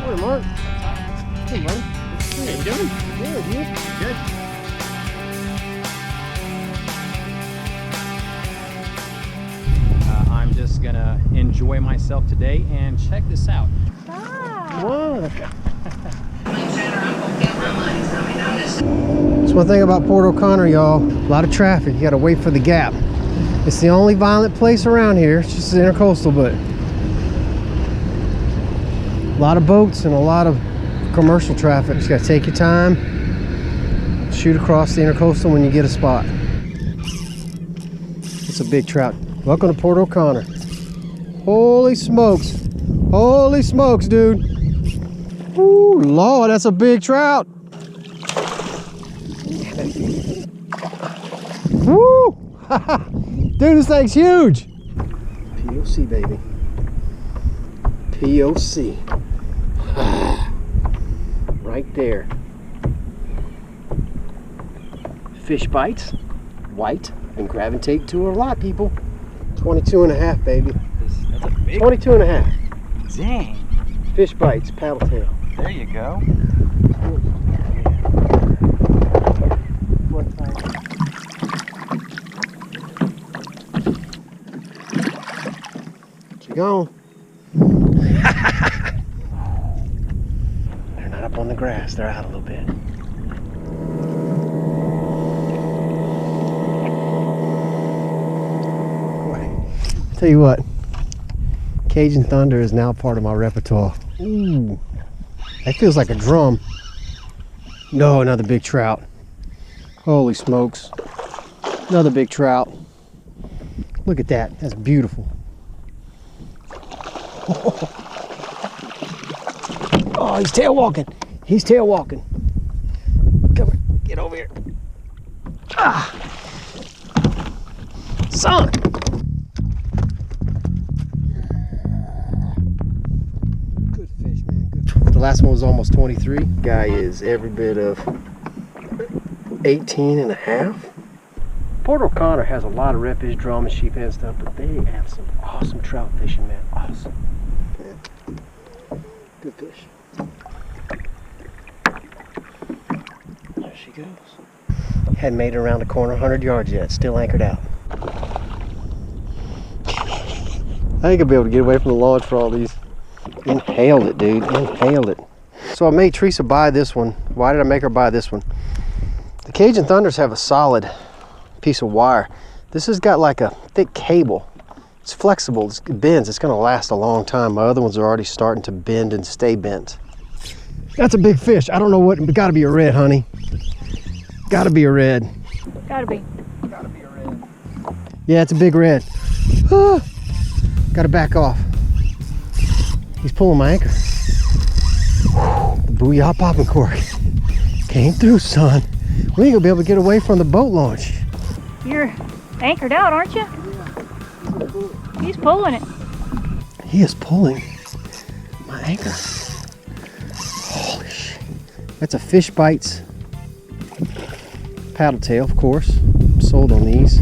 Morning, Mark. Hey, buddy. How you doing? Good, you? Good. I'm just gonna enjoy myself today and check this out. What? That's one thing about Port O'Connor, y'all. A lot of traffic. You gotta wait for the gap. It's the only violent place around here. It's just intercoastal, but a lot of boats and a lot of commercial traffic. Just gotta take your time, shoot across the intercoastal when you get a spot. It's a big trout. Welcome to Port O'Connor. Holy smokes. Holy smokes, dude. Ooh, Lord, that's a big trout. Woo! Dude, this thing's huge. POC, baby. POC. Right there. Fish bites, white, and gravitate to a lot, people. 22 and a half, baby. That's a big 22 and a half. Dang. Fish bites, paddle tail. There you go. What time? Keep going. They're not up on the grass, they're out a little bit. Tell you what, Cajun Thunder is now part of my repertoire. Ooh, that feels like a drum. No, another big trout. Holy smokes. Another big trout. Look at that, that's beautiful. Oh, he's tail walking. He's tail walking. Come on, get over here. Ah, son. Good fish, man. Good. The last one was almost 23. Guy is every bit of 18 and a half. Port O'Connor has a lot of redfish, drum, and sheephead and stuff, but they have some awesome trout fishing, man. Awesome. Yeah. Good fish. There she goes. Hadn't made it around the corner 100 yards yet. Still anchored out. I think I'll be able to get away from the launch for all these. Inhaled it, dude. Inhaled it. So I made Teresa buy this one. Why did I make her buy this one? The Cajun Thunders have a solid piece of wire. This has got like a thick cable. It's flexible, it bends, it's gonna last a long time. My other ones are already starting to bend and stay bent. That's a big fish. I don't know what, but gotta be a red, honey. Gotta be a red. Gotta be. Gotta be a red. Yeah, it's a big red. Ah, gotta back off. He's pulling my anchor. The booyah popping cork. Came through, son. We ain't gonna be able to get away from the boat launch. You're anchored out, aren't you? He's pulling it. He is pulling my anchor. Holy shit. That's a fish bites paddle tail, of course. I'm sold on these.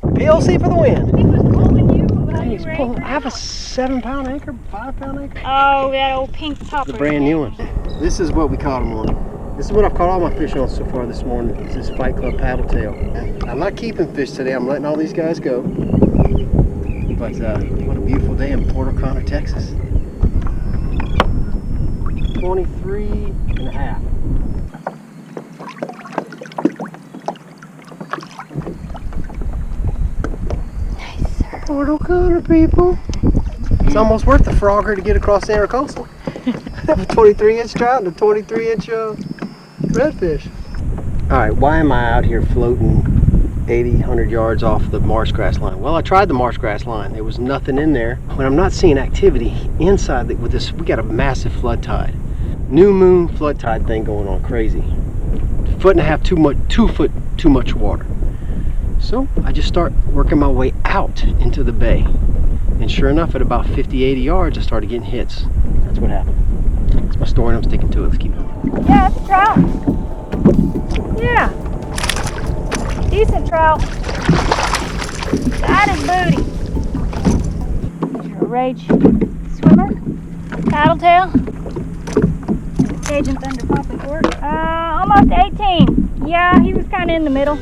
PLC for the win. He was pulling you while you He's were pulling. anchored I have a out. 7-pound anchor, 5-pound anchor. Oh, that old pink topper. The brand new one. This is what we caught them on. This is what I've caught all my fish on so far this morning. It's this Fight Club paddle tail. I'm not keeping fish today. I'm letting all these guys go. But what a beautiful day in Port O'Connor, Texas. 23 and a half. Nice, sir. Port O'Connor, people. It's almost worth the frogger to get across the intercoastal. A 23-inch trout and a 23-inch redfish. All right, why am I out here floating 80, 100 yards off the marsh grass line? Well, I tried the marsh grass line. There was nothing in there. When I'm not seeing activity inside with this, we got a massive flood tide. New moon flood tide thing going on, crazy. 1.5 foot, 2 foot too much water. So I just start working my way out into the bay. And sure enough, at about 50, 80 yards, I started getting hits. That's what happened. That's my story and I'm sticking to it. Let's keep going. Yeah, it's a trout. Yeah. Decent trout. That is booty. You're a rage swimmer. Paddletail. Cajun Thunder popping cork. Almost 18. Yeah, he was kind of in the middle.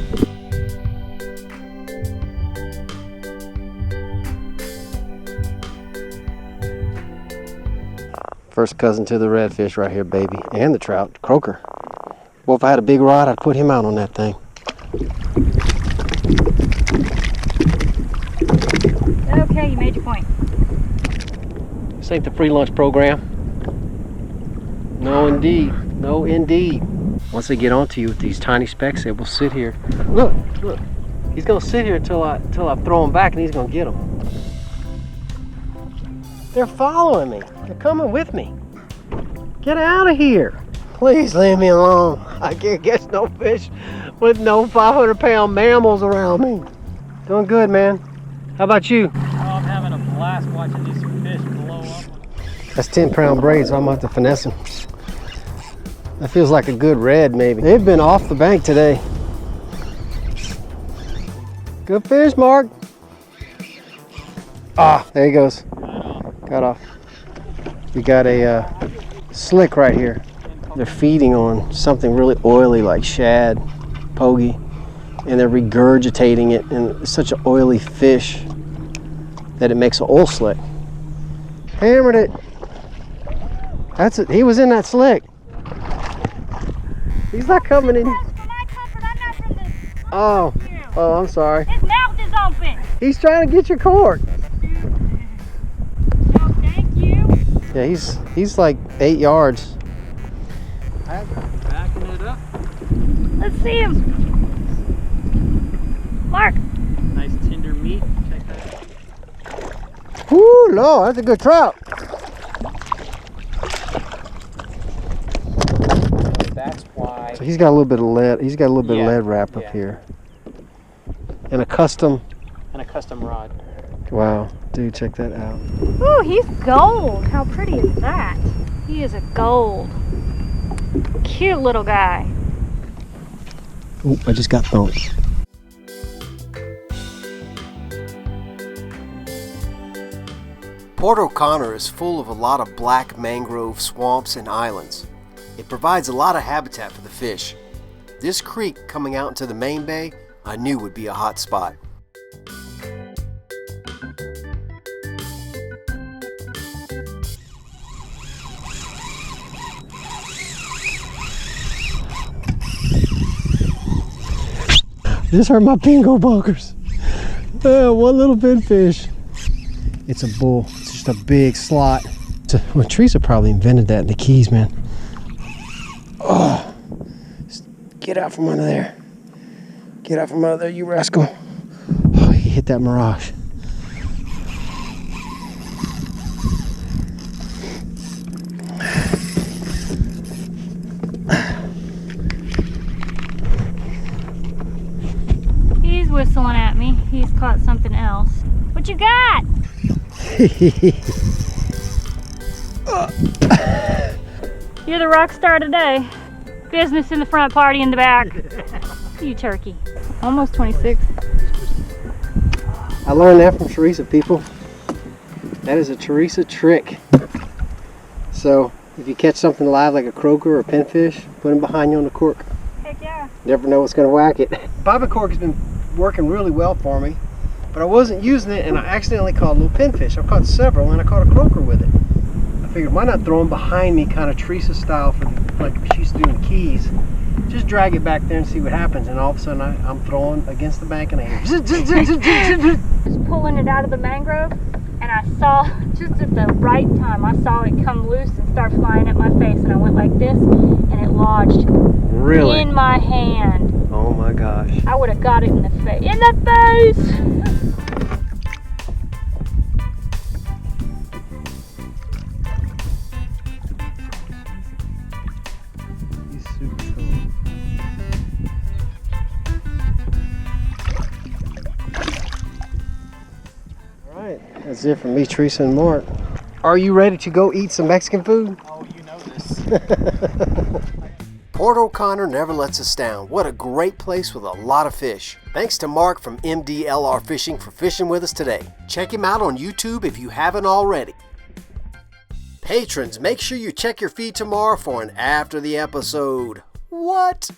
First cousin to the redfish right here, baby. And the trout, croaker. Well, if I had a big rod, I'd put him out on that thing. Okay, you made your point. This ain't the free lunch program. No indeed, no indeed. Once they get onto you with these tiny specks, they will sit here. Look, look. He's gonna sit here until I throw him back, and he's gonna get them. They're following me. They're coming with me. Get out of here. Please leave me alone. I can't catch no fish with no 500-pound mammals around me. Doing good, man. How about you? Oh, I'm having a blast watching these fish blow up. That's 10-pound braid, so I'm gonna have to finesse them. That feels like a good red, maybe. They've been off the bank today. Good fish, Mark. Ah, there he goes. Got off. We got a slick right here. They're feeding on something really oily like shad, pogie, and they're regurgitating it, and it's such an oily fish that it makes an oil slick. Hammered it. That's it. He was in that slick. He's not coming in. Oh, I'm sorry. His mouth is open. He's trying to get your cork. No, thank you. Yeah, he's like 8 yards. Backing it up. Let's see him. Mark. Nice tender meat. Check that out. Whoo, Lord, that's a good trout. That's why. So he's got a little bit of lead. He's got a little bit of lead wrap up yeah. here. And a custom. Rod. Wow, dude, check that out. Ooh, he's gold. How pretty is that? He is a gold. Cute little guy. Ooh, I just got thumped. Port O'Connor is full of a lot of black mangrove swamps and islands. It provides a lot of habitat for the fish. This creek coming out into the main bay, I knew would be a hot spot. This hurt my bingo bunkers. One little pinfish. It's a bull. It's just a big slot. Well, Teresa probably invented that in the Keys, man. Oh, get out from under there. Get out from under there, you rascal. Oh, he hit that mirage. He's whistling at me. He's caught something else. What you got? You're the rock star today. Business in the front, party in the back. You turkey. Almost 26. I learned that from Teresa, people. That is a Teresa trick. So if you catch something live like a croaker or a pinfish, put them behind you on the cork. Heck yeah. Never know what's going to whack it. Bobby cork has been working really well for me, but I wasn't using it and I accidentally caught a little pinfish. I've caught several and I caught a croaker with it. I figured why not throw them behind me kind of Teresa style for like she used to do in the Keys. Just drag it back there and see what happens, and all of a sudden I'm throwing against the bank and I hear Just pulling it out of the mangrove, and I saw, just at the right time, I saw it come loose and start flying at my face, and I went like this, and it lodged really in my hand. Oh my gosh. I would have got it in the face. In the face! He's super cool. All right, that's it from me, Teresa, and Mark. Are you ready to go eat some Mexican food? Oh, you know this. Port O'Connor never lets us down. What a great place with a lot of fish. Thanks to Mark from MDLR Fishing for fishing with us today. Check him out on YouTube if you haven't already. Patrons, make sure you check your feed tomorrow for an after the episode. What?